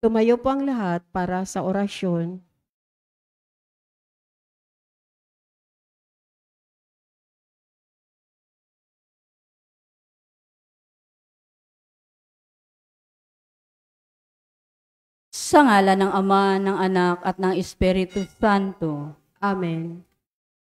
Tumayo po ang lahat para sa orasyon. Sa ngalan ng Ama, ng Anak, at ng Espiritu Santo. Amen.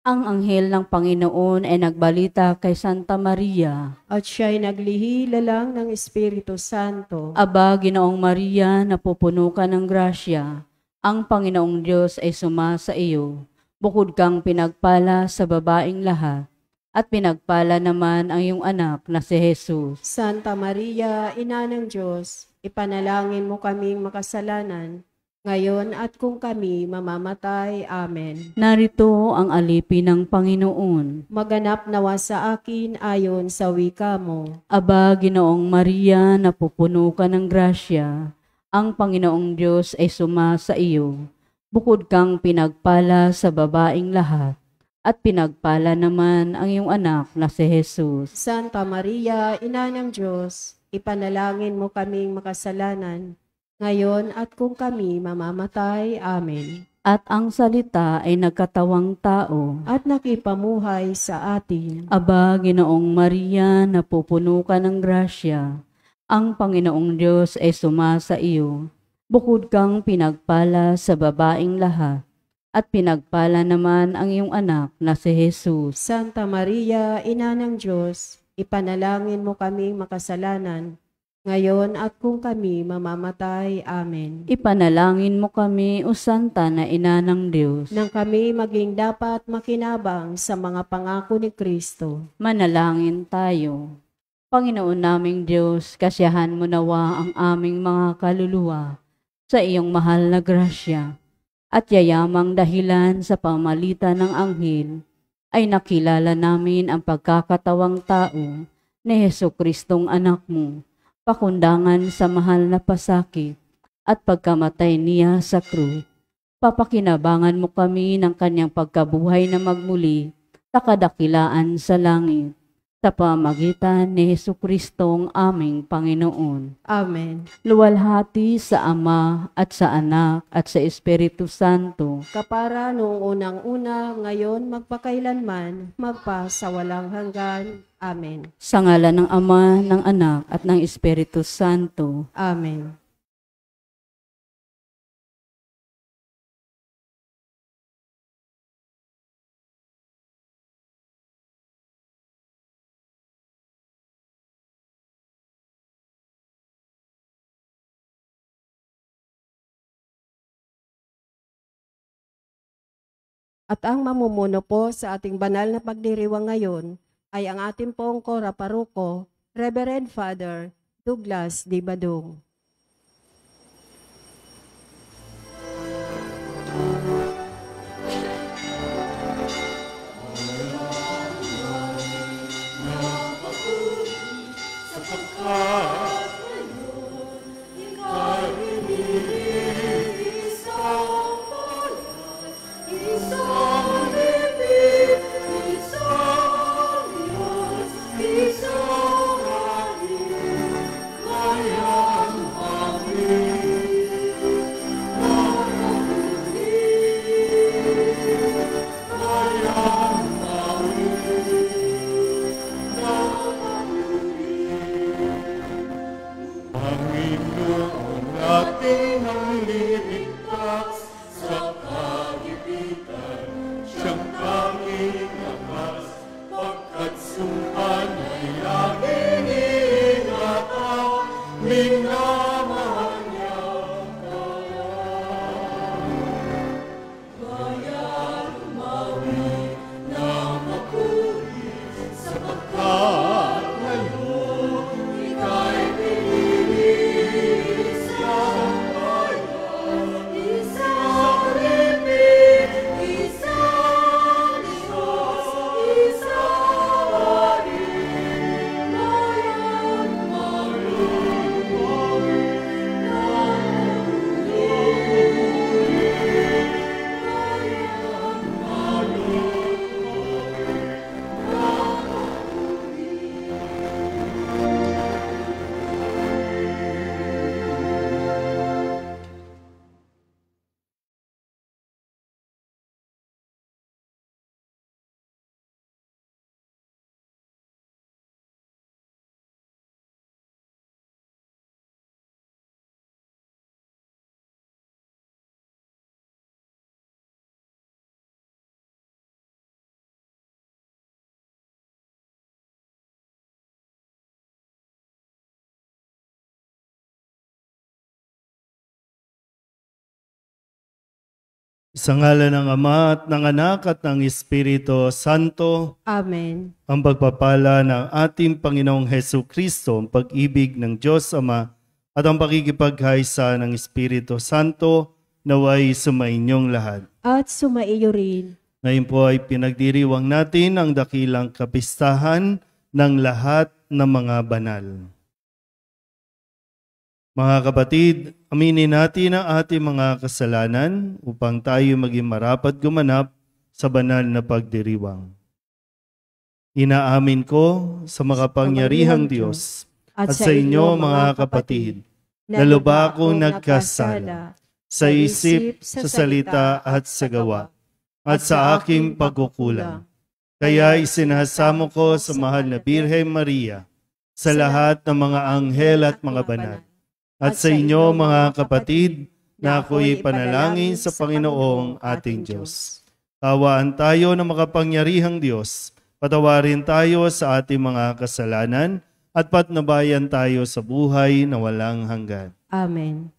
Ang anghel ng Panginoon ay nagbalita kay Santa Maria. At siya'y naglihila ng Espiritu Santo. Aba, Ginoong Maria, napupuno ka ng grasya. Ang Panginoong Diyos ay sumasa iyo. Bukod kang pinagpala sa babaeng lahat, at pinagpala naman ang iyong anak na si Jesus. Santa Maria, Ina ng Diyos, ipanalangin mo kaming makasalanan, ngayon at kung kami mamamatay. Amen. Narito ang alipin ng Panginoon. Maganap nawa sa akin ayon sa wika mo. Aba, Ginoong Maria, napupuno ka ng grasya. Ang Panginoong Diyos ay sumasa iyo. Bukod kang pinagpala sa babaeng lahat, at pinagpala naman ang iyong anak na si Jesus. Santa Maria, Ina ng Diyos, ipanalangin mo kaming makasalanan, ngayon at kung kami mamamatay. Amen. At ang salita ay nagkatawang tao. At nakipamuhay sa atin. Aba, Ginoong Maria, napupuno ka ng grasya. Ang Panginoong Diyos ay sumasa iyo. Bukod kang pinagpala sa babaeng lahat, at pinagpala naman ang iyong anak na si Jesus. Santa Maria, Ina ng Diyos, ipanalangin mo kaming makasalanan, ngayon at kung kami mamamatay. Amen. Ipanalangin mo kami, O Santa na Ina ng Diyos, nang kami maging dapat makinabang sa mga pangako ni Kristo. manalangin tayo. Panginoon naming Diyos, kasiyahan mo nawa ang aming mga kaluluwa sa iyong mahal na grasya, at yayamang dahilan sa pamalitan ng anghel, ay nakilala namin ang pagkakatawang tao ni Jesucristong anak mo, pakundangan sa mahal na pasakit at pagkamatay niya sa krus. Papakinabangan mo kami ng kanyang pagkabuhay na magmuli sa kadakilaan sa langit, sa pamagitan ni Jesucristong aming Panginoon. Amen. Luwalhati sa Ama at sa Anak at sa Espiritu Santo. Kapara noong unang-una, ngayon magpakailanman, magpasawalang hanggan. Amen. Sa ngalan ng Ama, ng Anak at ng Espiritu Santo. Amen. At ang mamumuno po sa ating banal na pagdiriwang ngayon ay ang ating pong Kora Paruko, Reverend Father Douglas D. Badong. Sa ngalan ng Ama at ng Anak at ng Espiritu Santo, Amen. ang pagpapala ng ating Panginoong Hesu Kristo, ang pag-ibig ng Diyos Ama, at ang pakikipagkaisa ng Espiritu Santo, naway sumainyong lahat. At sumaiyo rin. Ngayon po ay pinagdiriwang natin ang dakilang kapistahan ng lahat ng mga banal. Mga kapatid, aminin natin ang ating mga kasalanan upang tayo maging marapat gumanap sa banal na pagdiriwang. Inaamin ko sa makapangyarihang Diyos at sa inyo mga kapatid, na lubha akong nagkasala sa isip, sa salita at sa gawa, at sa aking pagkukulang. Kaya isinasamo ko sa mahal na Birhen Maria, sa lahat ng mga anghel at mga banal, at sa inyo mga kapatid, na ako'y panalangin sa Panginoong ating Diyos. Tawaan tayo ng makapangyarihang Diyos, patawarin tayo sa ating mga kasalanan, at patnubayan tayo sa buhay na walang hanggan. Amen.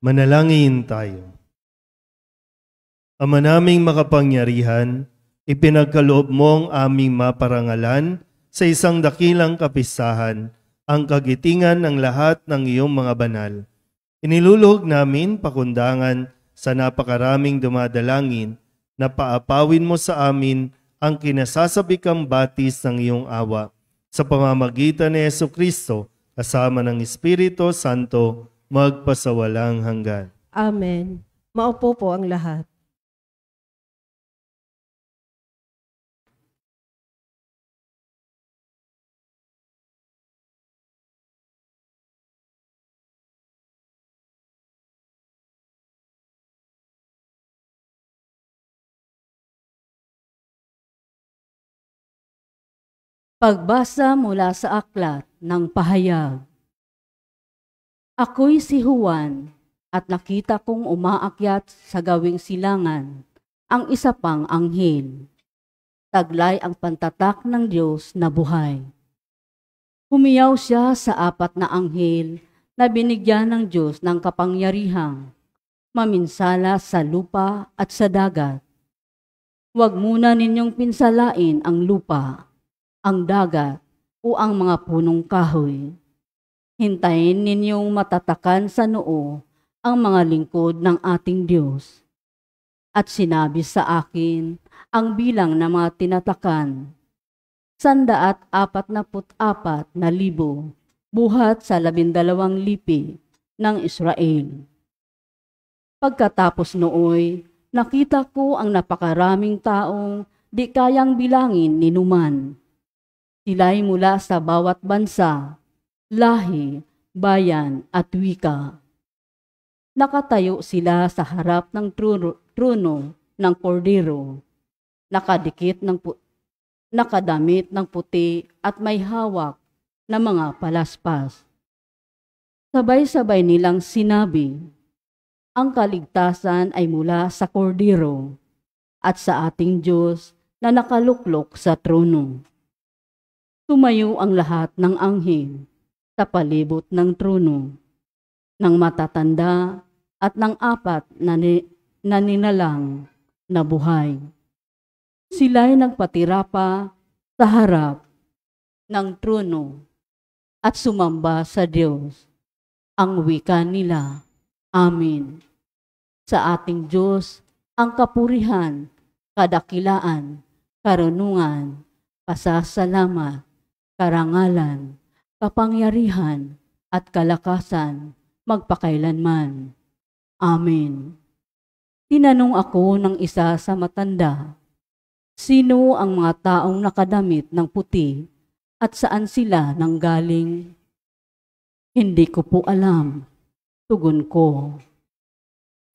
Manalangin tayo. Ama naming makapangyarihan, ipinagkaloob mo ang aming maparangalan sa isang dakilang kapistahan, ang kagitingan ng lahat ng iyong mga banal. Iniluluhog namin pakundangan sa napakaraming dumadalangin na paapawin mo sa amin ang kinasasabikang batis ng iyong awa. Sa pamamagitan ni Jesucristo, kasama ng Espiritu Santo, magpasawalang hanggan. Amen. Maupo po ang lahat. Pagbasa mula sa aklat ng pahayag. Ako'y si Juan at nakita kong umaakyat sa gawing silangan ang isa pang anghel. Taglay ang pantatak ng Diyos na buhay. Humiyaw siya sa apat na anghel na binigyan ng Diyos ng kapangyarihang maminsala sa lupa at sa dagat. Huwag muna ninyong pinsalain ang lupa, ang dagat o ang mga punong kahoy. Hintayin ninyong matatakan sa noo ang mga lingkod ng ating Diyos. At sinabi sa akin ang bilang ng mga tinatakan, 144,000 buhat sa 12 lipi ng Israel. Pagkatapos nooy, nakita ko ang napakaraming taong di kayang bilangin ni numan. Sila'y mula sa bawat bansa, lahi, bayan at wika. Nakatayo sila sa harap ng trono ng kordero, nakadamit ng puti at may hawak na mga palaspas. Sabay-sabay nilang sinabi, ang kaligtasan ay mula sa kordero at sa ating Diyos na nakaluklok sa trono. Tumayo ang lahat ng anghel sa palibot ng trono, ng matatanda at ng apat na ninalang na buhay. Sila'y nagpatira pa sa harap ng trono at sumamba sa Diyos. Ang wika nila, Amen. Sa ating Diyos, ang kapurihan, kadakilaan, karunungan, pasasalamat, karangalan, kapangyarihan, at kalakasan, magpakailanman. Amen. Tinanong ako ng isa sa matanda, sino ang mga taong nakadamit ng puti at saan sila nanggaling? Hindi ko po alam, tugon ko.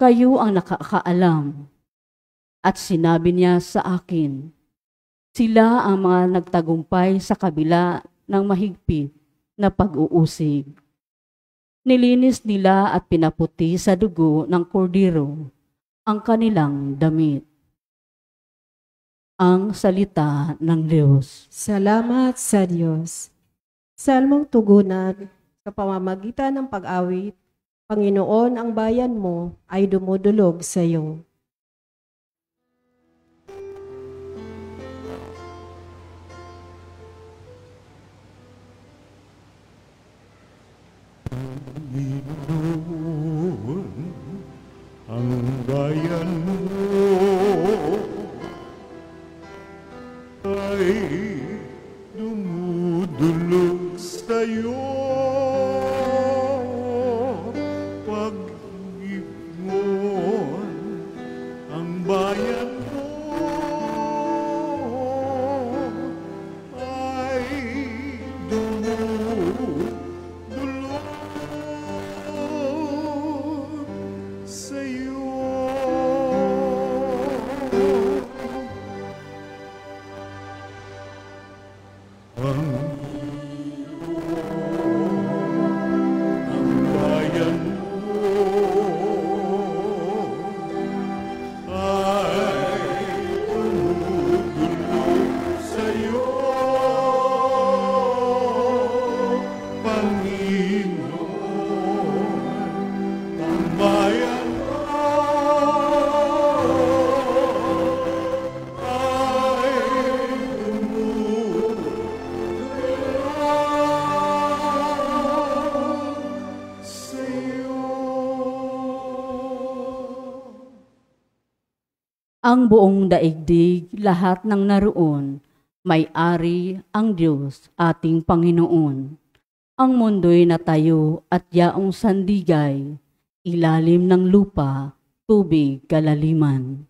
Kayo ang nakakaalam. At sinabi niya sa akin, sila ang mga nagtagumpay sa kabila ng mahigpit na pag-uusig. Nilinis nila at pinaputi sa dugo ng kordero ang kanilang damit. Ang salita ng Diyos. Salamat sa Diyos. Salmong tugunan sa pamamagitan ng pag-awit, Panginoon, ang bayan mo ay dumudulog sa iyo. Ang bayan mo ay dumudulog sa'yo. Pag-ibon ang bayan mo ay dumudulog sa'yo. Ang bayan mo ay dumudulog sa'yo, Panginoon. Ang bayan mo ay dumudulog sa'yo. Ang buong daigdig, lahat ng naroon, may-ari ang Diyos ating Panginoon. Ang mundo'y natayo at yaong sandigay, ilalim ng lupa, tubig kalaliman.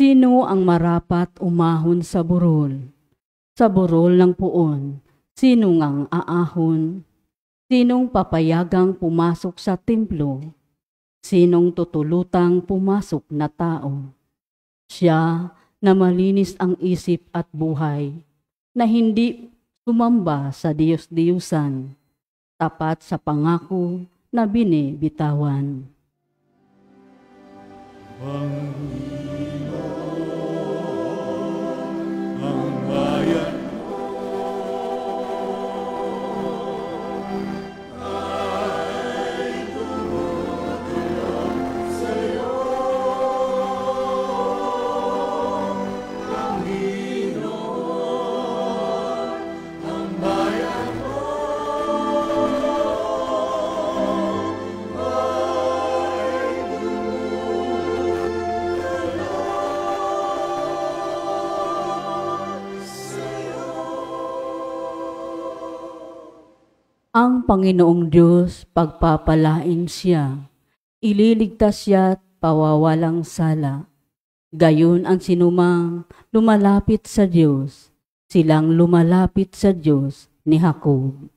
Sino ang marapat umahon sa burol? Sa burol ng puon, sino ngang aahon? Sinong papayagang pumasok sa templo? Sinong tutulutang pumasok na tao? Siya na malinis ang isip at buhay, na hindi sumamba sa Diyos-Diyusan, tapat sa pangako na binibitawan. Ang Panginoong Diyos, pagpapalain siya, ililigtas siya at pawawalang sala. Gayon ang sinumang lumalapit sa Diyos, silang lumalapit sa Diyos ni Jacob.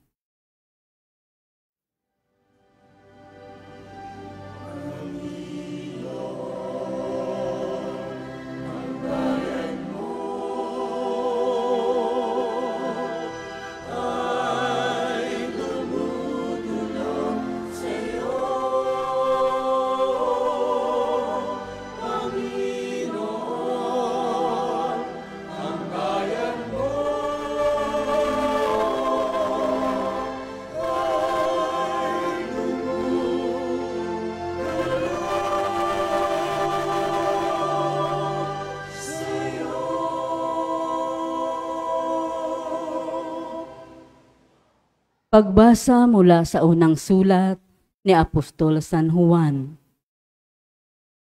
Pagbasa mula sa unang sulat ni Apostol San Juan.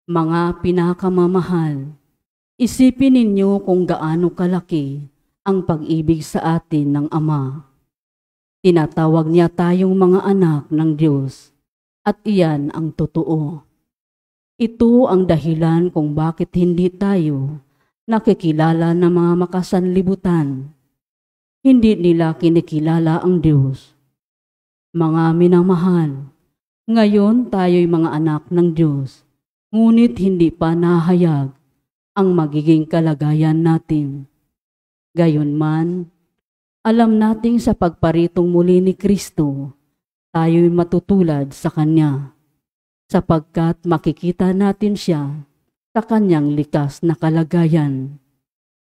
Mga pinakamamahal, isipin ninyo kung gaano kalaki ang pag-ibig sa atin ng Ama. Tinatawag niya tayong mga anak ng Diyos at iyan ang totoo. Ito ang dahilan kung bakit hindi tayo nakikilala ng mga makasanlibutan. Hindi nila kinikilala ang Diyos. Mga minamahal, ngayon tayo'y mga anak ng Diyos, ngunit hindi pa nahayag ang magiging kalagayan natin. Gayunman, alam nating sa pagparitong muli ni Kristo, tayo'y matutulad sa Kanya, sapagkat makikita natin siya sa Kanyang likas na kalagayan.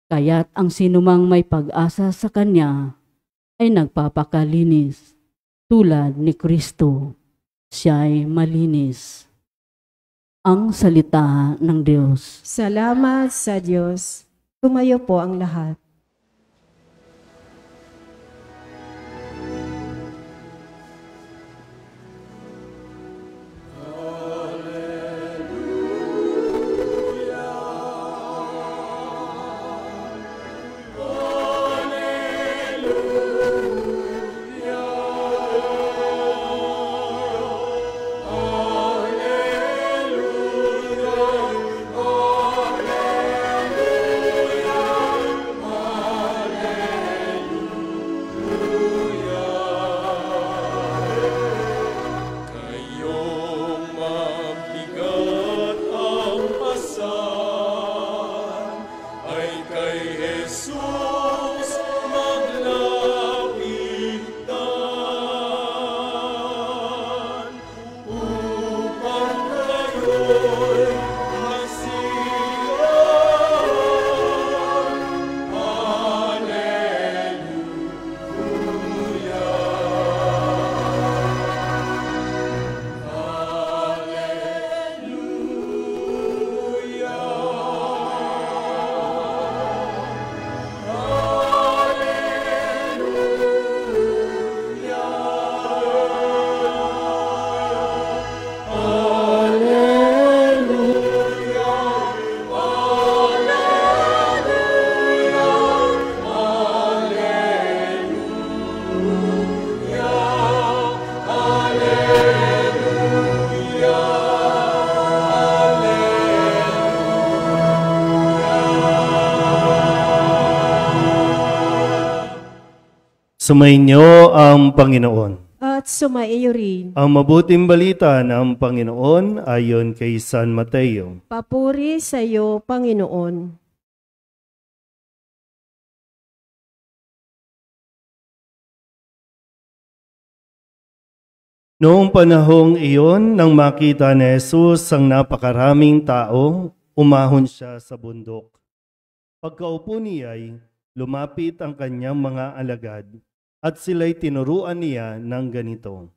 Kaya't ang sinumang may pag-asa sa Kanya ay nagpapakalinis, tulad ni Kristo, siya'y malinis. Ang salita ng Diyos. Salamat sa Diyos. Tumayo po ang lahat. Sumainyo ang Panginoon. At sumaiyo rin. Ang mabuting balita ng Panginoon ayon kay San Mateo. Papuri sa iyo, Panginoon. Noong panahong iyon, nang makita ni Jesus ang napakaraming tao, umahon siya sa bundok. Pagkaupo niya'y lumapit ang kanyang mga alagad at sila'y tinuruan niya ng ganito.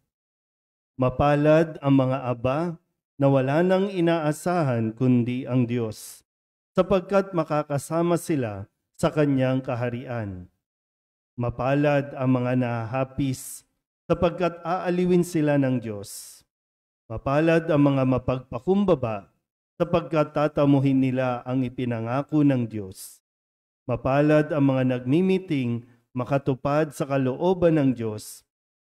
Mapalad ang mga aba na wala nang inaasahan kundi ang Diyos, sapagkat makakasama sila sa kanyang kaharian. Mapalad ang mga nahahapis, sapagkat aaliwin sila ng Diyos. Mapalad ang mga mapagpakumbaba, sapagkat tatamuhin nila ang ipinangako ng Diyos. Mapalad ang mga nagmimiting makatupad sa kalooban ng Diyos,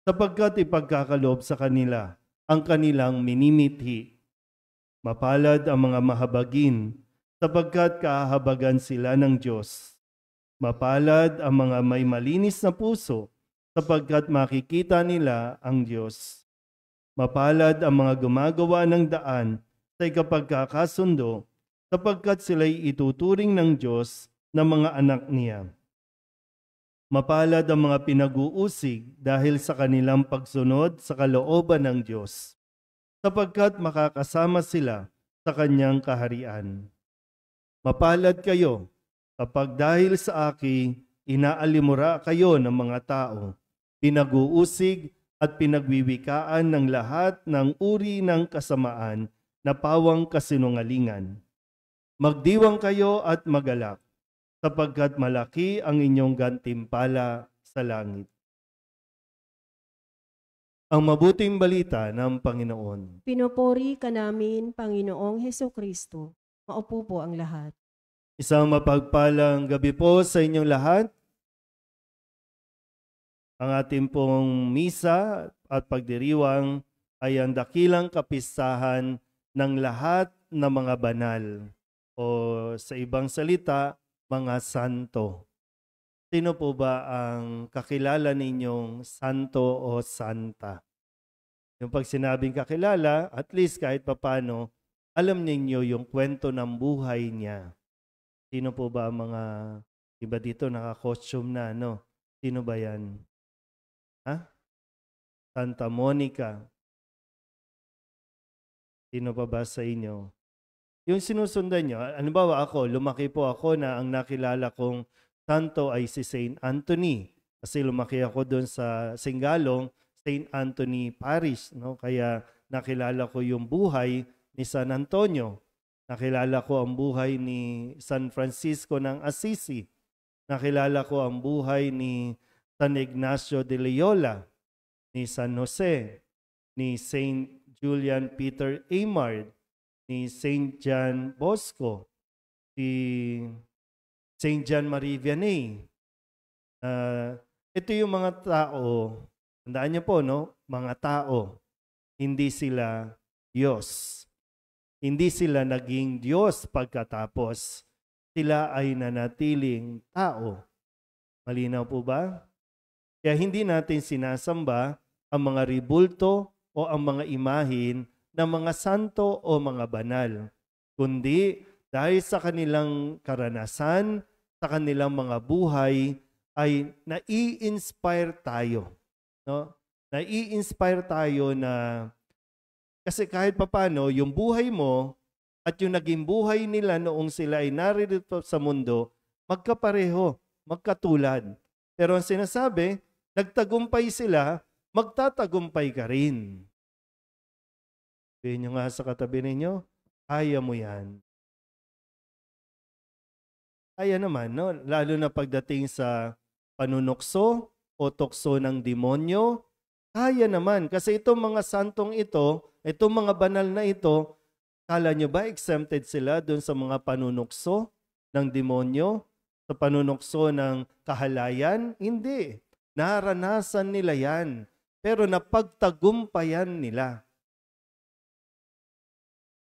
sapagkat ipagkakaloob sa kanila ang kanilang minimithi. Mapalad ang mga mahabagin, sapagkat kahabagan sila ng Diyos. Mapalad ang mga may malinis na puso, sapagkat makikita nila ang Diyos. Mapalad ang mga gumagawa ng daan sa ikapagkakasundo, sapagkat sila'y ituturing ng Diyos na mga anak niya. Mapalad ang mga pinag-uusig dahil sa kanilang pagsunod sa kalooban ng Diyos, sapagkat makakasama sila sa kanyang kaharian. Mapalad kayo kapag dahil sa akin inaalimura kayo ng mga tao, pinag-uusig at pinagwiwikaan ng lahat ng uri ng kasamaan na pawang kasinungalingan. Magdiwang kayo at magalak, sapagkat malaki ang inyong gantimpala sa langit. Ang mabuting balita ng Panginoon. Pinupuri ka namin, Panginoong Hesukristo. Maupo po ang lahat. Isang mapagpalang gabi po sa inyong lahat. Ang ating pong misa at pagdiriwang ay ang dakilang kapistahan ng lahat ng mga banal o sa ibang salita, mga santo. Sino po ba ang kakilala ninyong santo o santa? Yung pag sinabing kakilala, at least kahit papano, alam ninyo yung kwento ng buhay niya. Sino po ba ang mga iba dito naka-costume na, no? Sino ba yan? Santa Monica. Sino pa ba sa inyo? Yung sinusundan nyo, halimbawa ako, lumaki po ako na ang nakilala kong santo ay si Saint Anthony. Kasi lumaki ako doon sa Singalong, Saint Anthony Parish. No? Kaya nakilala ko yung buhay ni San Antonio. Nakilala ko ang buhay ni San Francisco ng Assisi. Nakilala ko ang buhay ni San Ignacio de Loyola, ni San Jose, ni Saint Julian Peter Eymard, ni Saint John Bosco, si Saint John Marie Vianney. Ito yung mga tao, tandaan niyo po, no? Mga tao, hindi sila Diyos. Hindi sila naging Diyos pagkatapos. Sila ay nanatiling tao. Malinaw po ba? Kaya hindi natin sinasamba ang mga ribulto o ang mga imahin ng mga santo o mga banal, kundi dahil sa kanilang karanasan, sa kanilang mga buhay, ay nai-inspire tayo. No? Nai-inspire tayo na, kasi kahit papano, yung buhay mo at yung naging buhay nila noong sila ay naririto sa mundo, magkapareho, magkatulad. Pero ang sinasabi, nagtagumpay sila, magtatagumpay ka rin. Sabihin nyo nga sa katabi ninyo, kaya mo yan. Kaya naman, no? Lalo na pagdating sa panunukso o tukso ng demonyo, kaya naman. Kasi itong mga santong ito, itong mga banal na ito, kala nyo ba exempted sila dun sa mga panunukso ng demonyo? Sa panunukso ng kahalayan? Hindi. Naranasan nila yan. Pero napagtagumpayan nila.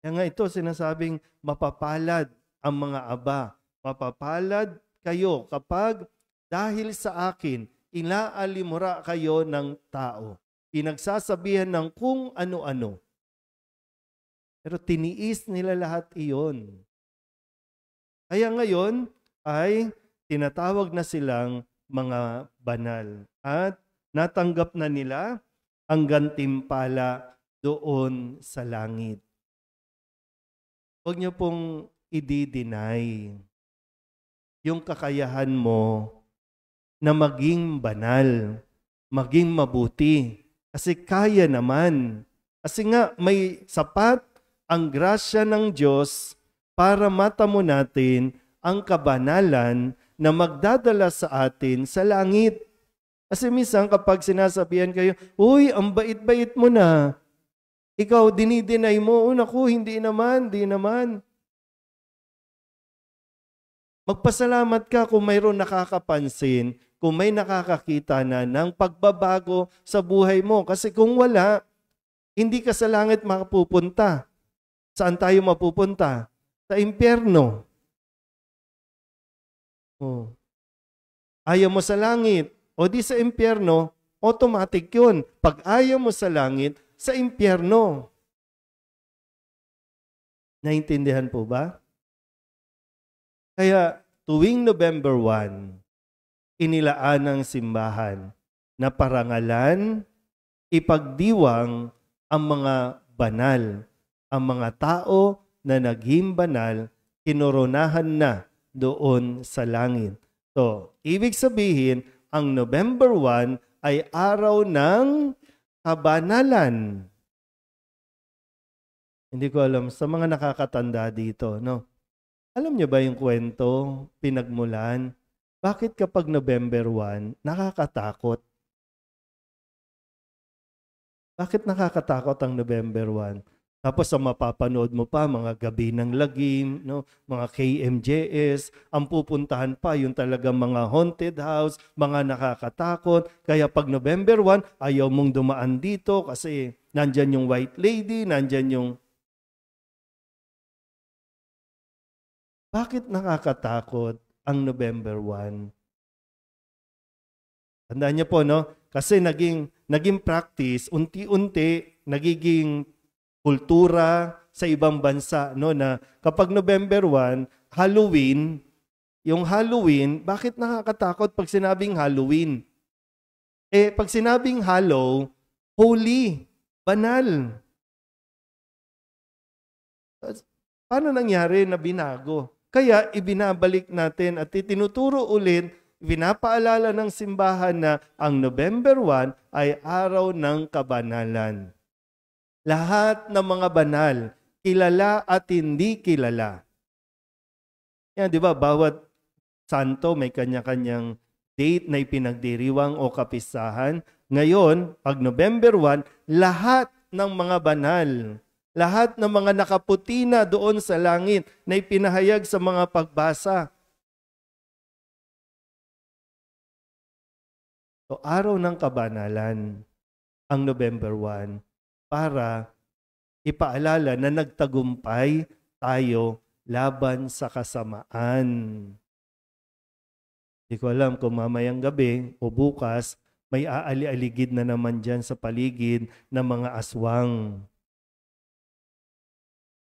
Kaya nga ito sinasabing mapapalad ang mga aba. Mapapalad kayo kapag dahil sa akin inaalimura kayo ng tao. Pinagsasabihan ng kung ano-ano. Pero tiniis nila lahat iyon. Kaya ngayon ay tinatawag na silang mga banal. At natanggap na nila ang gantimpala doon sa langit. Huwag niyo pong i-deny yung kakayahan mo na maging banal, maging mabuti. Kasi kaya naman. Kasi nga may sapat ang grasya ng Diyos para matamo natin ang kabanalan na magdadala sa atin sa langit. Kasi minsan kapag sinasabihan kayo, uy, ang bait-bait mo na. Ikaw, dinideny mo. Naku, hindi naman, di naman. Magpasalamat ka kung mayroon nakakapansin, kung may nakakakita na ng pagbabago sa buhay mo. Kasi kung wala, hindi ka sa langit makapupunta. Saan tayo mapupunta? Sa impyerno. Oh. Ayaw mo sa langit, o di sa impyerno, automatic yun. Pag ayaw mo sa langit, sa impyerno. Naintindihan po ba? Kaya tuwing November 1, inilaan ng simbahan na parangalan, ipagdiwang ang mga banal, ang mga tao na naging banal, kinoronahan na doon sa langit. So, ibig sabihin, ang November 1 ay araw ng kabanalan. Hindi ko alam, sa mga nakakatanda dito, no? Alam niyo ba yung kwento, pinagmulan? Bakit kapag November 1, nakakatakot? Bakit nakakatakot ang November 1? Tapos ang mapapanood mo pa, mga gabi ng lagim, no? Mga KMJS, ang pupuntahan pa yung talagang mga haunted house, mga nakakatakot. Kaya pag November 1, ayaw mong dumaan dito kasi nandyan yung white lady, nandyan yung... Bakit nakakatakot ang November 1? Tandaan niyo po, no? Kasi naging practice, unti-unti, nagiging kultura sa ibang bansa, no, na kapag November 1, Halloween, yung Halloween, bakit nakakatakot pag sinabing Halloween? Pag sinabing Hallow, holy, banal. Paano nangyari na binago? Kaya ibinabalik natin at itinuturo ulit, pinapaalala ng simbahan na ang November 1 ay araw ng kabanalan. Lahat ng mga banal, kilala at hindi kilala. Yan, di ba? Bawat santo may kanya-kanyang date na ipinagdiriwang o kapistahan. Ngayon, pag November 1, lahat ng mga banal, lahat ng mga nakaputi na doon sa langit na ipinahayag sa mga pagbasa. So, araw ng kabanalan, ang November 1, para ipaalala na nagtagumpay tayo laban sa kasamaan. Hindi ko alam kung mamayang gabi o bukas, may aali-aligid na naman dyan sa paligid ng mga aswang.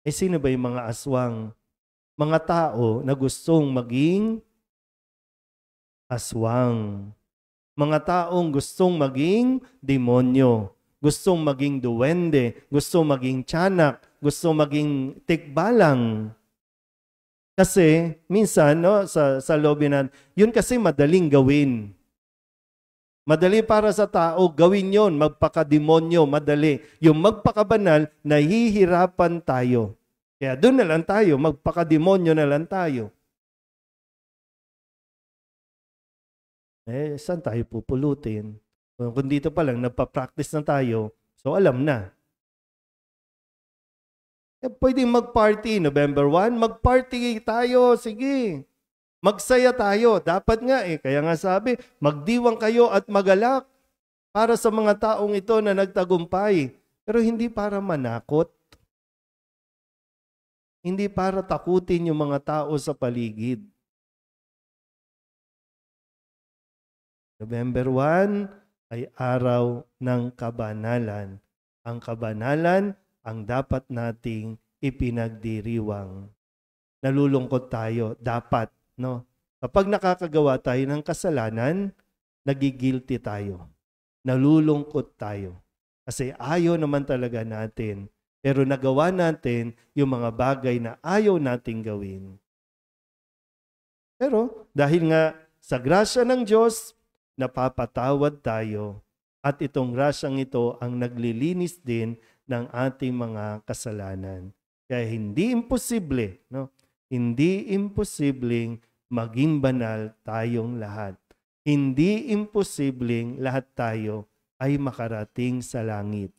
Sino ba yung mga aswang? Mga tao na gustong maging aswang. Mga taong gustong maging demonyo. Gustong maging duwende, gustong maging tiyanak, gustong maging tikbalang. Kasi minsan, no, sa lobinan, yun kasi madaling gawin. Madali para sa tao, gawin yon, magpakademonyo, madali. Yung magpakabanal, nahihirapan tayo. Kaya doon na lang tayo, magpakademonyo na lang tayo. Saan tayo pupulutin? Kung dito pa lang, nagpa-practice na tayo, so alam na. Pwedeng mag-party, November 1, mag-party tayo, sige. Magsaya tayo, dapat nga kaya nga sabi, magdiwang kayo at magalak para sa mga taong ito na nagtagumpay. Pero hindi para manakot. Hindi para takutin yung mga tao sa paligid. November 1 ay araw ng kabanalan. Ang kabanalan ang dapat nating ipinagdiriwang. Nalulungkot tayo, dapat, no? Kapag nakakagawa tayo ng kasalanan, nagigilty tayo. Nalulungkot tayo. Kasi ayaw naman talaga natin. Pero nagawa natin yung mga bagay na ayaw nating gawin. Pero dahil nga sa grasya ng Diyos, napapatawad tayo. At itong grasyang ito ang naglilinis din ng ating mga kasalanan. Kaya hindi imposible, no? Hindi imposibleng maging banal tayong lahat. Hindi imposibleng lahat tayo ay makarating sa langit.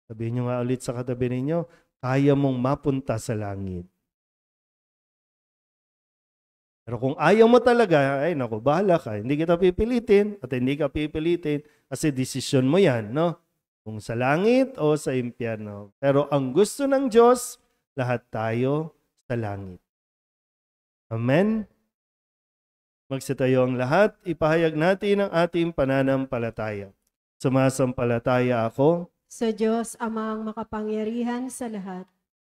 Sabihin nyo nga ulit sa katabi ninyo, kaya mong mapunta sa langit. Pero kung ayaw mo talaga, ay naku, bahala ka. Hindi kita pipilitin at hindi ka pipilitin kasi desisyon mo yan, no? Kung sa langit o sa impyerno. Pero ang gusto ng Diyos, lahat tayo sa langit. Amen? Magsitayo ang lahat, ipahayag natin ang ating pananampalataya. Sumasampalataya ako Sa Diyos amang makapangyarihan sa lahat,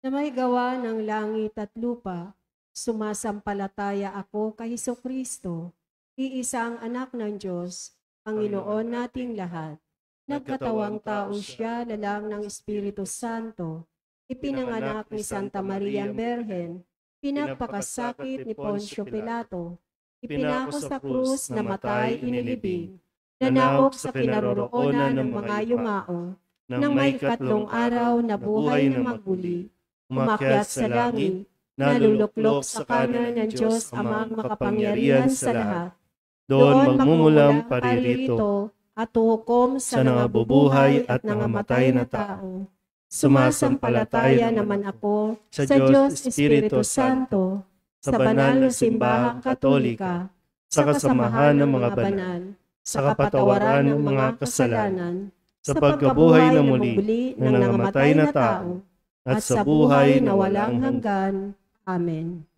na may gawa ng langit at lupa, sumasampalataya ako kay Hesukristo, iisang anak ng Diyos, Panginoon nating lahat. Nagkatawang tao siya, lalang ng Espiritu Santo, ipinanganak ni Santa Maria Berhen, pinagpakasakit ni Poncio Pilato, ipinako sa krus, namatay, inilibing, nanawok sa kinaroroonan ng mga yumao, nang may ikatlong araw na buhay na magmuli, umakyat sa langit, naluluklok sa kanan ng Diyos amang makapangyarihan sa lahat. Doon magmumulang paririto at hukom sa nangabubuhay at nangamatay na tao. Sumasampalataya naman ako sa Diyos Espiritu Santo, sa banal na simbahang katolika, sa kasamahan ng mga banal, sa kapatawaran ng mga kasalanan, sa pagkabuhay na muli ng nangamatay na tao, at sa buhay na walang hanggan. Amen.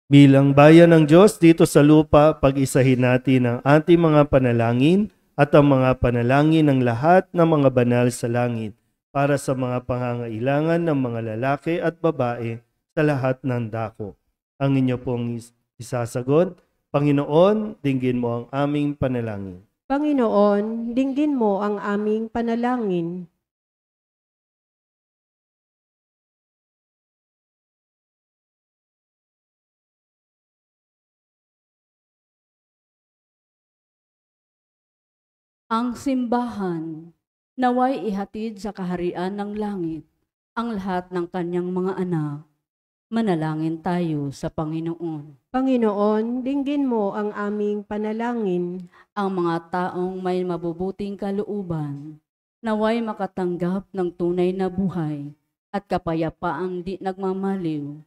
Bilang bayan ng Diyos dito sa lupa, pag-isahin natin ang ating mga panalangin at ang mga panalangin ng lahat ng mga banal sa langit para sa mga pangangailangan ng mga lalaki at babae sa lahat ng dako. Ang inyo pong isasagot, Panginoon, dinggin mo ang aming panalangin. Panginoon, dinggin mo ang aming panalangin. Ang simbahan, naway ihatid sa kaharian ng langit ang lahat ng kanyang mga anak. Manalangin tayo sa Panginoon. Panginoon, dinggin mo ang aming panalangin. Ang mga taong may mabubuting kalooban, naway makatanggap ng tunay na buhay at kapayapaang di nagmamaliw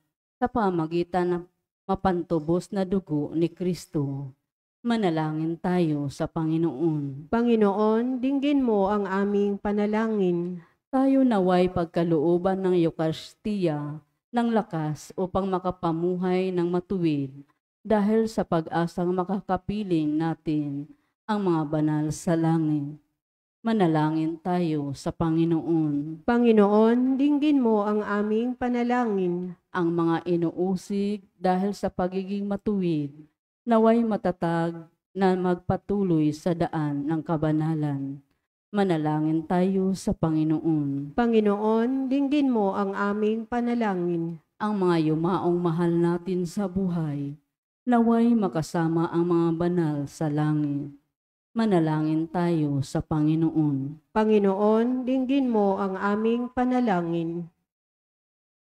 sa pamagitan ng mapantubos na dugo ni Kristo. Manalangin tayo sa Panginoon. Panginoon, dinggin mo ang aming panalangin. Tayo naway pagkalooban ng Eucharistia ng lakas upang makapamuhay ng matuwid dahil sa pag-asang makakapiling natin ang mga banal sa langit. Manalangin tayo sa Panginoon. Panginoon, dinggin mo ang aming panalangin. Ang mga inuusig dahil sa pagiging matuwid, naway matatag na magpatuloy sa daan ng kabanalan. Manalangin tayo sa Panginoon. Panginoon, dinggin mo ang aming panalangin. Ang mga yumaong mahal natin sa buhay, naway makasama ang mga banal sa langit. Manalangin tayo sa Panginoon. Panginoon, dinggin mo ang aming panalangin.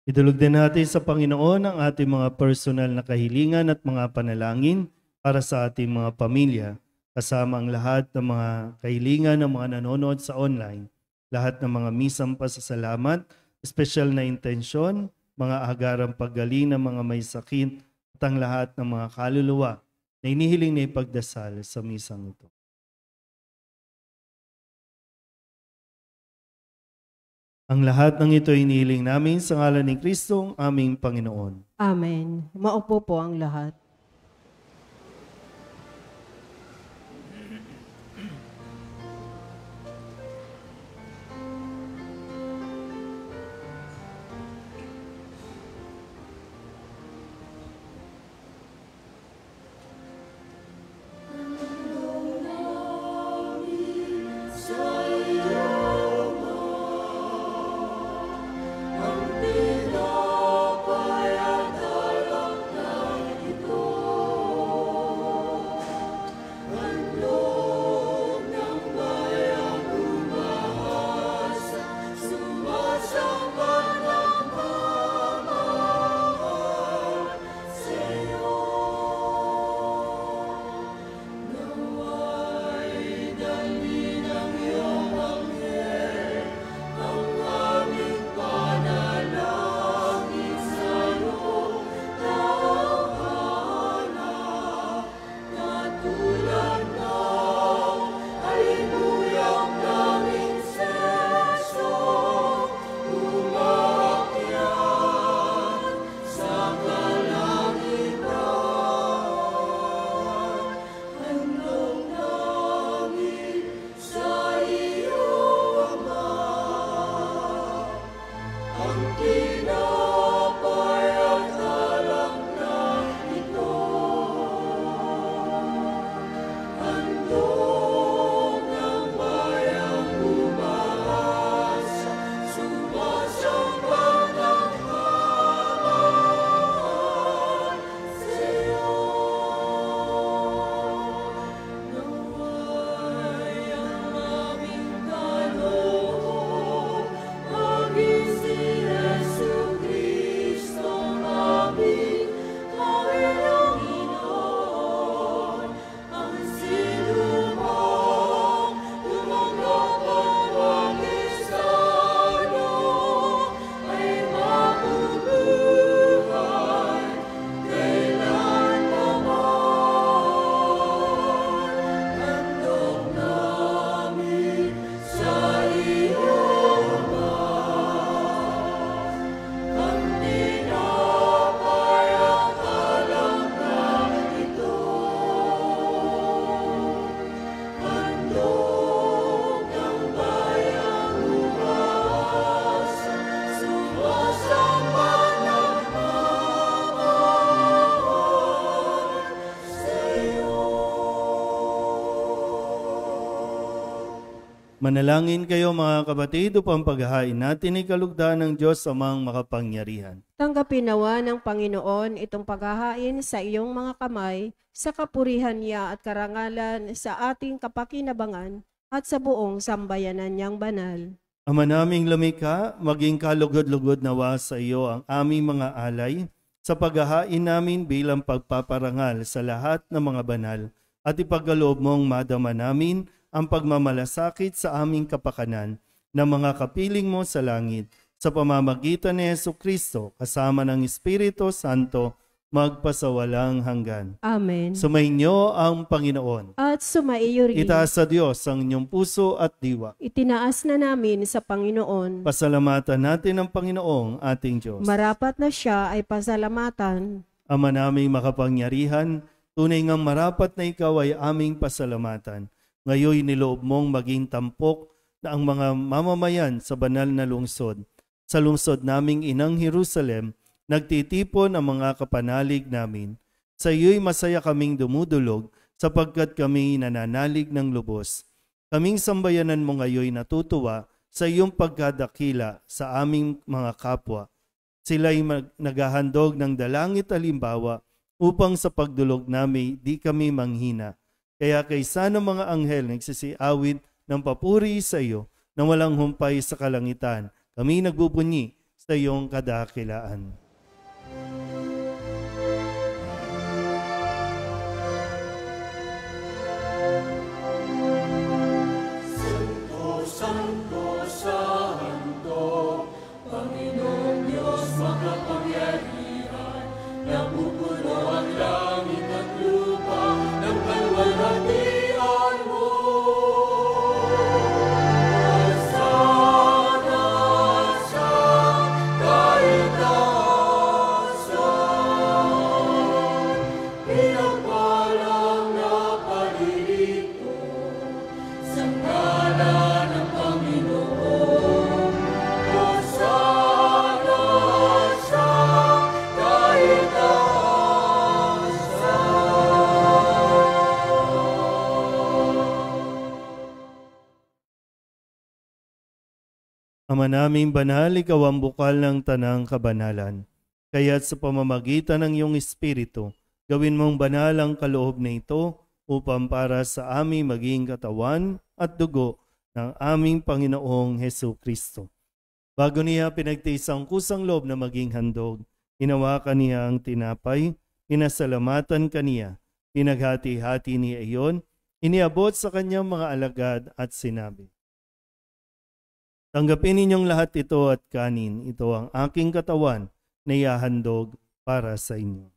Idulog din natin sa Panginoon ang ating mga personal na kahilingan at mga panalangin para sa ating mga pamilya, kasama ang lahat ng mga kahilingan ng mga nanonood sa online, lahat ng mga misang pasasalamat, espesyal na intensyon, mga agarang paggaling ng mga may sakit, at ang lahat ng mga kaluluwa na inihiling na ipagdasal sa misang ito. Ang lahat ng ito inihiling namin sa ngalan ni Kristo, aming Panginoon. Amen. Maupo po ang lahat. Manalangin kayo mga kapatid upang paghahain natin ay kalugdan ng Diyos amang makapangyarihan. Tanggapin nawa ng Panginoon itong paghahain sa iyong mga kamay sa kapurihan niya at karangalan sa ating kapakinabangan at sa buong sambayanan niyang banal. Ama naming lumikha, maging kalugod-lugod nawa sa iyo ang aming mga alay sa paghahain namin bilang pagpaparangal sa lahat ng mga banal at ipagkaloob mong madama namin ang pagmamalasakit sa aming kapakanan ng mga kapiling mo sa langit sa pamamagitan ni Jesucristo kasama ng Espiritu Santo magpasawalang hanggan. Amen. Sumainyo ang Panginoon. At sumaiyo rin. Itaas sa Diyos ang inyong puso at diwa. Itinaas na namin sa Panginoon. Pasalamatan natin ang Panginoong ating Diyos. Marapat na siya ay pasalamatan. Ama naming makapangyarihan, tunay ngang marapat na ikaw ay aming pasalamatan. Ngayon niloob mong maging tampok na ang mga mamamayan sa banal na lungsod. Sa lungsod naming inang Jerusalem, nagtitipon ang mga kapanalig namin. Sa iyo'y masaya kaming dumudulog sapagkat kami nananalig ng lubos. Kaming sambayanan mo ngayon natutuwa sa iyong pagkadakila sa aming mga kapwa. Sila'y naghahandog ng dalangit alimbawa upang sa pagdulog namin di kami manghina. Kaya kaysa ng mga anghel nagsisiawit ng papuri sa iyo na walang humpay sa kalangitan, kami nagbubunyi sa iyong kadakilaan. Santo, Santo, Santo, Panginoong Diyos makapangyarihan, napupuno ang langit at lupa ng kalwalhatian mo. Sana sa kaitaasan, pinagpalang na palilito sa ngalan ng Panginoon. Sana sa Ama naming banal, ikaw ang bukal ng tanang kabanalan. Kaya't sa pamamagitan ng iyong Espiritu, gawin mong banal ang kaloob na ito upang para sa aming maging katawan at dugo ng aming Panginoong Jesucristo. Bago niya pinagtiis ang kusang loob na maging handog, hinawakan niya ang tinapay, inasalamatan kaniya, pinaghati-hati niya iyon, iniabot sa kanyang mga alagad at sinabi, "Tanggapin ninyong lahat ito at kanin, ito ang aking katawan na ihahandog para sa inyo."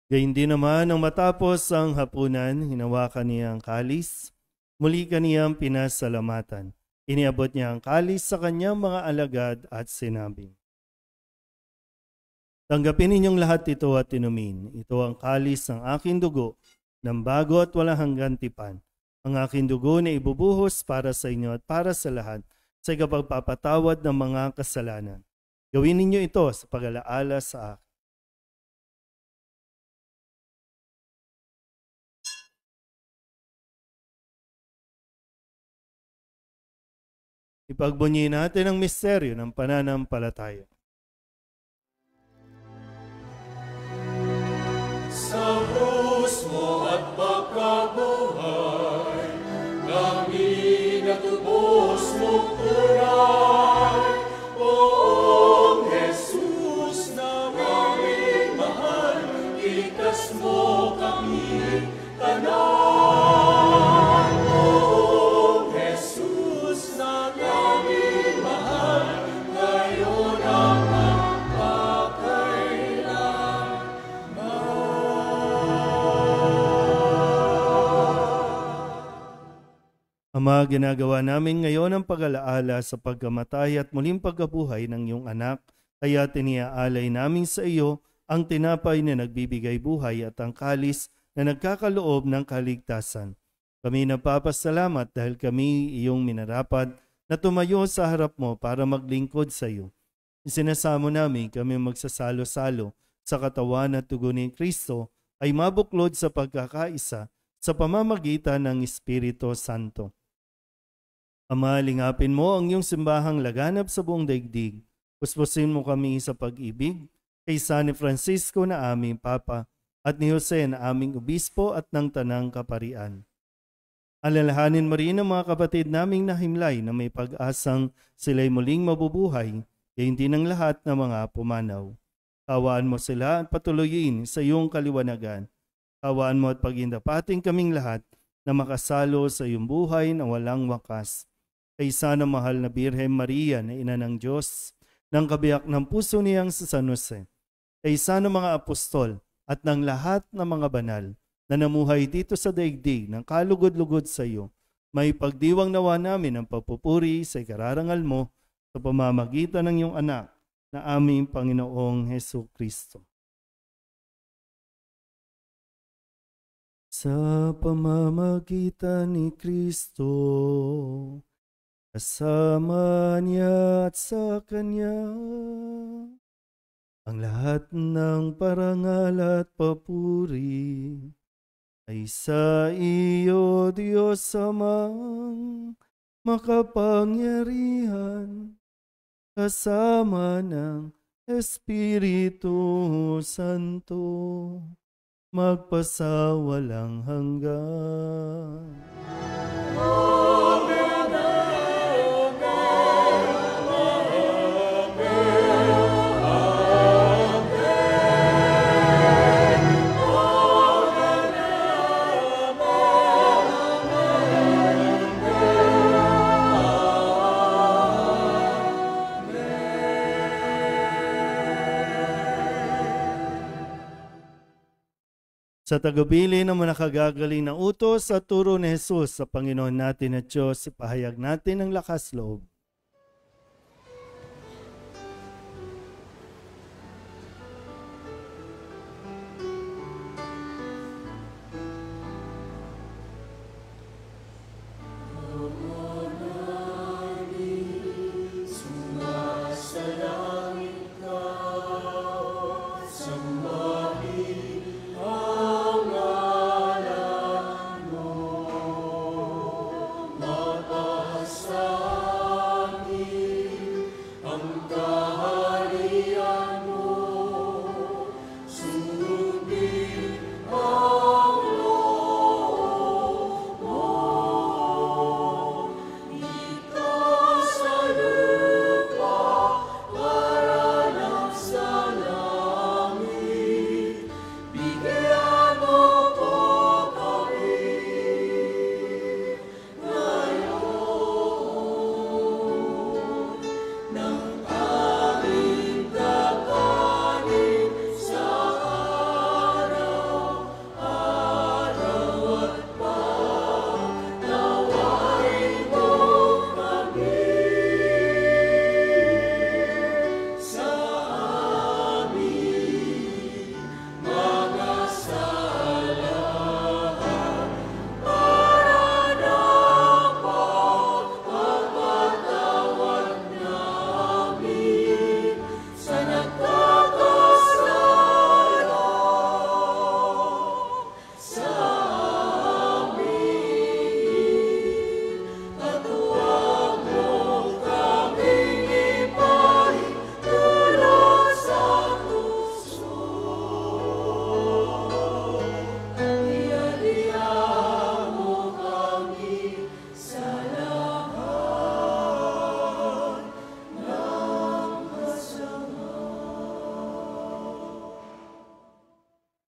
Gayun din naman, nang matapos ang hapunan, hinawakan niya ang kalis, muli kaniyang pinasalamatan. Iniabot niya ang kalis sa kanyang mga alagad at sinabi, "Tanggapin ninyong lahat ito at inumin. Ito ang kalis ng aking dugo, ng bago at walang hanggan tipan. Ang aking dugo na ibubuhos para sa inyo at para sa lahat sa ikapagpapatawad ng mga kasalanan. Gawin ninyo ito sa pag-alaala sa akin." Ipagbunyi natin ang misteryo ng pananampalataya. Sa krus mo at pagkabuhay, namin natubos mong tunay. Oong Jesus na aming mahal, ikas mo kami tanan. Oong Jesus na aming mahal, ngayon ang magpakailan. Ama, ginagawa namin ngayon ang pag-alaala sa pagkamatay at muling pagkabuhay ng iyong anak, kaya tiniaalay namin sa iyo ang tinapay na nagbibigay buhay at ang kalis na nagkakaloob ng kaligtasan. Kami napapasalamat dahil kami iyong minarapat na tumayo sa harap mo para maglingkod sa iyo. Isinasamo namin kami magsasalo-salo sa katawan at dugo ni Kristo ay mabuklod sa pagkakaisa sa pamamagitan ng Espiritu Santo. Ama, lingapin mo ang iyong simbahang laganap sa buong daigdig. Puspusin mo kami sa pag-ibig kay San Francisco na aming Papa at ni Jose na aming Obispo at ng Tanang Kaparian. Alalahanin mo rin ang mga kapatid naming nahimlay na may pag-asang sila'y muling mabubuhay, gayon din ang lahat ng mga pumanaw. Kawaan mo sila at patuloyin sa iyong kaliwanagan. Kawaan mo at pagindapating kaming lahat na makasalo sa iyong buhay na walang wakas. Kaysa ng mahal na Birhen Maria na ina ng Diyos, ng kabiyak ng puso niyang sa San Jose, kaysa ng mga apostol at ng lahat ng mga banal na namuhay dito sa daigdig ng kalugod-lugod sa iyo, may pagdiwang nawa namin ang papupuri sa ikararangal mo sa pamamagitan ng iyong anak na aming Panginoong Hesu Kristo. Sa pamamagitan ni Kristo, kasama niya at sa Kanya, ang lahat ng parangal at papuri ay sa iyo, Diyos Amang makapangyarihan, kasama ng Espiritu Santo, magpasawalang hanggan. Sa tagubilin ng mga nakagagaling na utos at turo ni Jesus sa Panginoon natin at Diyos, ipahayag natin ang lakas loob.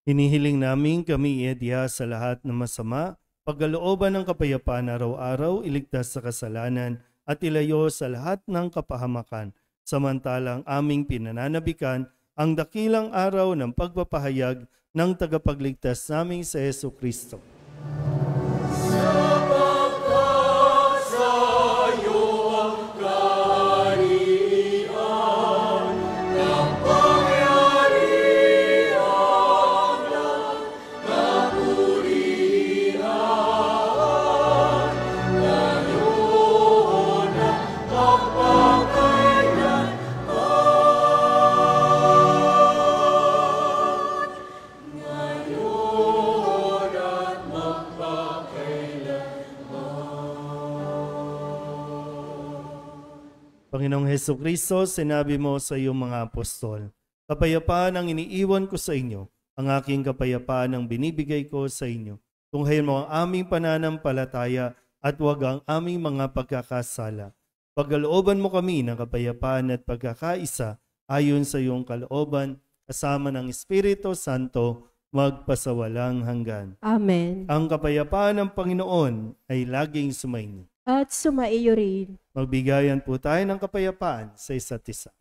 Hinihiling namin kami iadya sa lahat ng masama, pagkalooban ng kapayapaan araw-araw, iligtas sa kasalanan at ilayo sa lahat ng kapahamakan, samantalang aming pinananabikan ang dakilang araw ng pagpapahayag ng tagapagligtas naming sa Hesu Kristo. Oh Panginoong Hesukristo, sinabi mo sa iyong mga apostol, kapayapaan ang iniiwan ko sa inyo, ang aking kapayapaan ang binibigay ko sa inyo. Tunghayin mo ang aming pananampalataya at huwag ang aming mga pagkakasala. Pagkalooban mo kami ng kapayapaan at pagkakaisa ayon sa iyong kalooban, kasama ng Espiritu Santo, magpasawalang hanggan. Amen. Ang kapayapaan ng Panginoon ay laging sumainyo. At sumaiyo rin. Magbigayan po tayo ng kapayapaan sa isa't isa.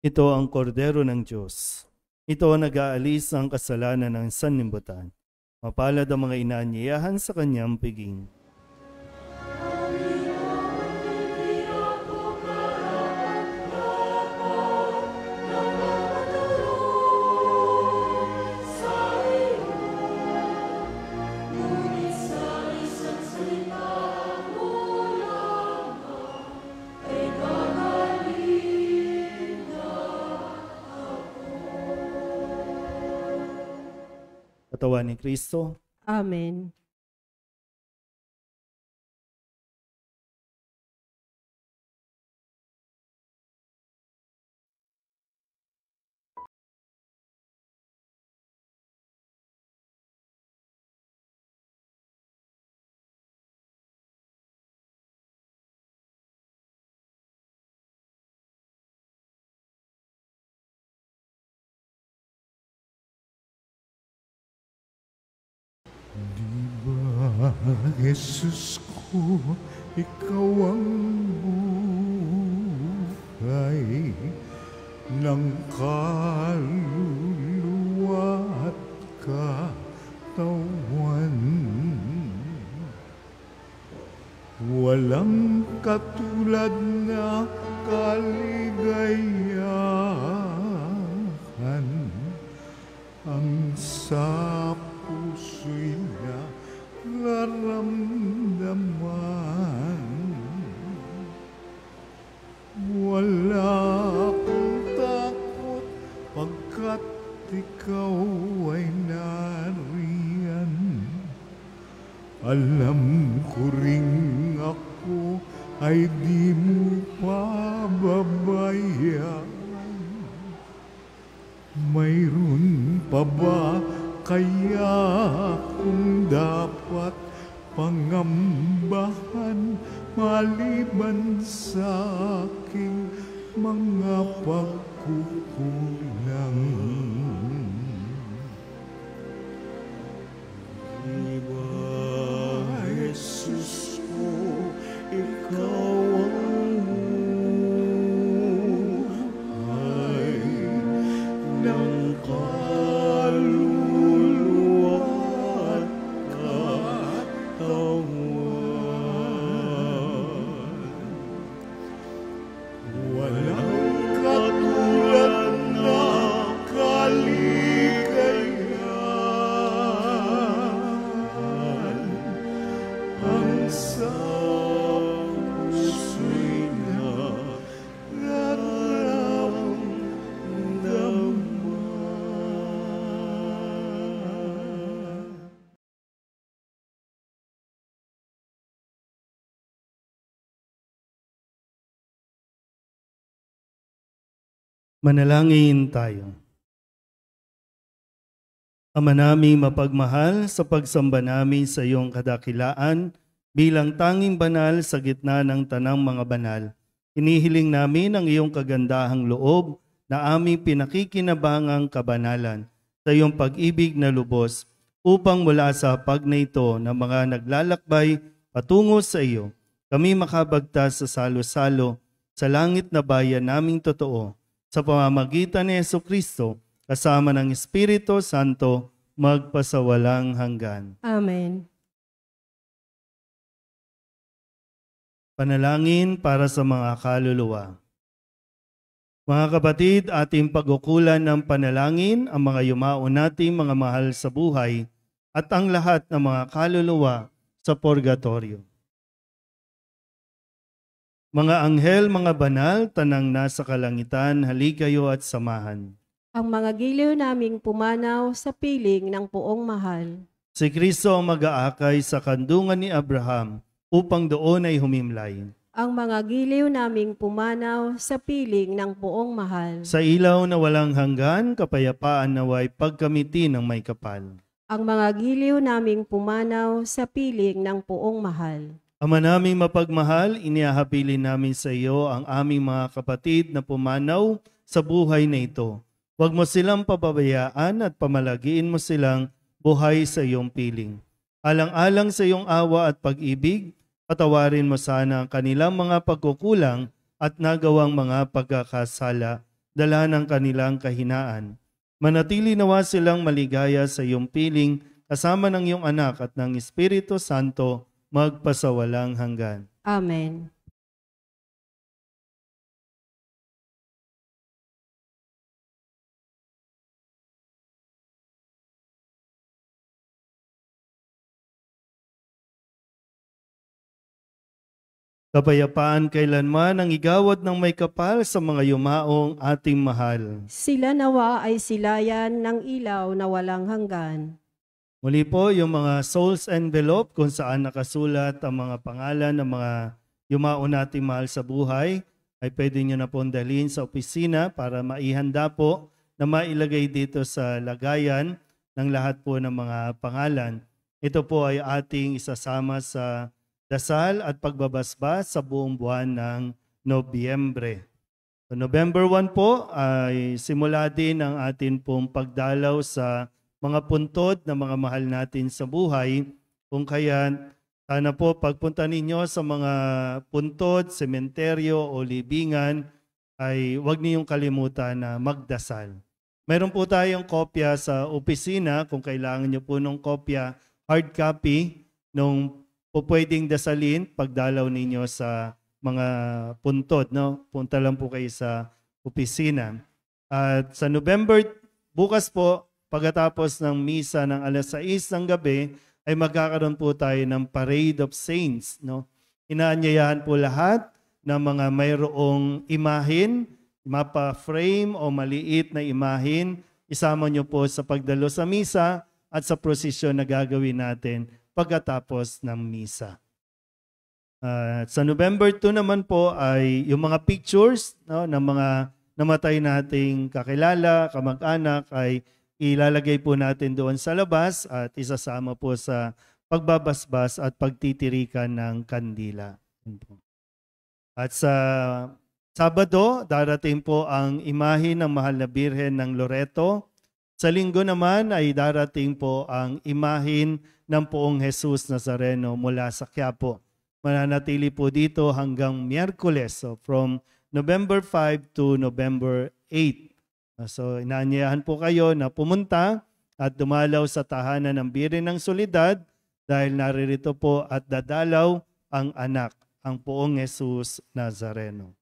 Ito ang kordero ng Diyos. Ito ang nag-aalis ng kasalanan ng sanlibutan. Mapalad ang mga inaanyayahan sa kanyang piging. Katawan ni Kristo. Amen. Jesus ko, ikaw ang buhay ng kaluluwa at katawan. Walang katulad na kaligayahan ang sa puso'y naramdaman. Wala akong takot pagkat ikaw ay nariyan. Alam ko ring ako ay di mo pababayaan. mayroon pa ba kaya kung dapat pangambahan maliban sa aking mga pagkukulang? Diba, Jesus ko, ikaw ang buhay ng kaluluwa at katawan. Walang katulad na kaligayahan ang sa puso'y nararamdaman. Manalangin tayo. Ama naming mapagmahal, sa pagsamba namin sa iyong kadakilaan bilang tanging banal sa gitna ng tanang mga banal, hinihiling namin ang iyong kagandahang loob na aming pinakikinabangang kabanalan sa iyong pag-ibig na lubos upang mula sa hapag na ito ng mga naglalakbay patungo sa iyo, kami makabagtas sa salo-salo sa langit na bayan naming totoo, sa pamamagitan ni Jesucristo, kasama ng Espiritu Santo, magpasawalang hanggan. Amen. Panalangin para sa mga kaluluwa. Mga kapatid, ating pag-ukulan ng panalangin ang mga yumao nating mga mahal sa buhay at ang lahat ng mga kaluluwa sa purgatorio. Mga anghel, mga banal, tanang nasa kalangitan, halikayo at samahan. Ang mga giliw naming pumanaw sa piling ng Poong Mahal. Si Kristo ang mag-aakay sa kandungan ni Abraham upang doon ay humimlay. Ang mga giliw naming pumanaw sa piling ng Poong Mahal. Sa ilaw na walang hanggan, kapayapaan naway pagkamiti ng may kapal. Ang mga giliw naming pumanaw sa piling ng Poong Mahal. Ama naming mapagmahal, iniahabilin namin sa iyo ang aming mga kapatid na pumanaw sa buhay na ito. Huwag mo silang pababayaan at pamalagiin mo silang buhay sa iyong piling. Alang-alang sa iyong awa at pag-ibig, patawarin mo sana ang kanilang mga pagkukulang at nagawang mga pagkakasala, dala ng kanilang kahinaan. Manatili nawa silang maligaya sa iyong piling kasama ng iyong anak at ng Espiritu Santo, magpasawalang hanggan. Amen. Kapayapaan kailanman ang igawad ng may kapal sa mga yumaong ating mahal. Sila nawa ay silayan ng ilaw na walang hanggan. Muli po, yung mga souls envelope kung saan nakasulat ang mga pangalan ng mga yumao nating mahal sa buhay, ay pwede nyo na pong dalhin sa opisina para maihanda po na mailagay dito sa lagayan ng lahat po ng mga pangalan. Ito po ay ating isasama sa dasal at pagbabasbas sa buong buwan ng Nobyembre. So November 1 po ay simula din ang atin pong pagdalaw sa mga puntod na mga mahal natin sa buhay. Kung kaya, sana po pagpunta ninyo sa mga puntod, sementeryo o libingan, ay huwag niyong kalimutan na magdasal. Meron po tayong kopya sa opisina, kung kailangan niyo po ng kopya, hard copy, nung po pwedeng dasalin pagdalaw ninyo sa mga puntod. No? Punta lang po kayo sa opisina. At sa November, bukas po, pagkatapos ng misa ng alas 6 ng gabi, ay magkakaroon po tayo ng Parade of Saints. No? Inaanyayahan po lahat ng mga mayroong imahin, mapa-frame o maliit na imahin, isama nyo po sa pagdalo sa misa at sa prosesyon na gagawin natin pagkatapos ng misa. Sa November 2 naman po ay yung mga pictures, no, ng mga namatay nating kakilala, kamag-anak ay ilalagay po natin doon sa labas at isasama po sa pagbabasbas at pagtitirikan ng kandila. At sa Sabado, darating po ang imahe ng Mahal na Birhen ng Loreto. Sa Linggo naman ay darating po ang imahin ng Poong Jesus Nazareno mula sa Quiapo. Mananatili po dito hanggang Miyerkules, so from November 5 to November 8. So inaanyayahan po kayo na pumunta at dumalaw sa tahanan ng Birhen ng Soledad dahil naririto po at dadalaw ang anak, ang Poong Jesus Nazareno.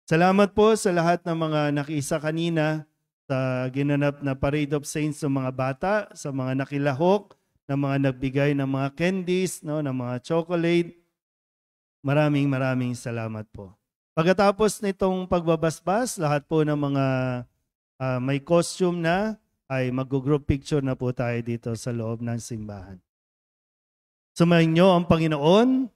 Salamat po sa lahat ng mga nakiisa kanina sa ginanap na Parade of Saints ng mga bata, sa mga nakilahok, ng mga nagbigay ng mga candies, no, ng mga chocolate. Maraming salamat po. Pagkatapos nitong pagbabasbas, lahat po ng mga may costume na ay mag-group picture na po tayo dito sa loob ng simbahan. Sumayin niyo ang Panginoon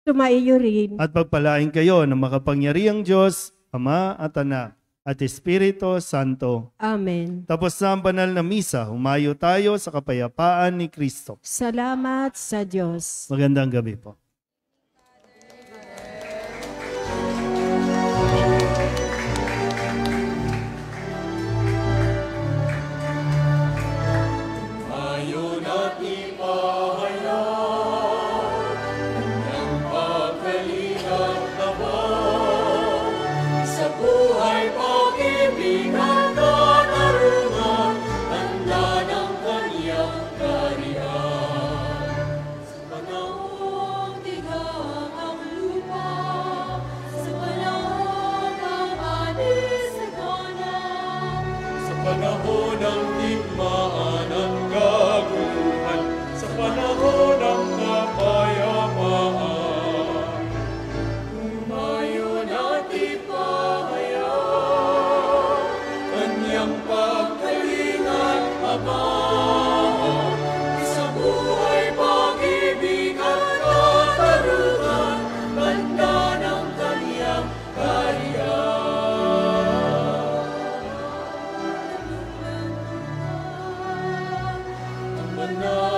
Sumaiyo rin. at pagpalain kayo ng makapangyarihang Diyos, Ama at Anak at Espiritu Santo. Amen. Tapos na ang banal na misa, humayo tayo sa kapayapaan ni Kristo. Salamat sa Diyos. Magandang gabi po. Ayon at ipahayag ang pagkalingat naman sa buhay, pag-ibig at katarungan, tanda ng kaniyang kaharian. Sa panahong tigang ang lupa, sa panahon ng anis at ganap, sa panahon ng digmaan at kaguluhan, sa panahon ng kapayapaan. Humayon at ipahayag kanyang pagkalingat abang sa buhay, pag-ibig at katarungan, tanda ng kaniyang kaharian. Ang banal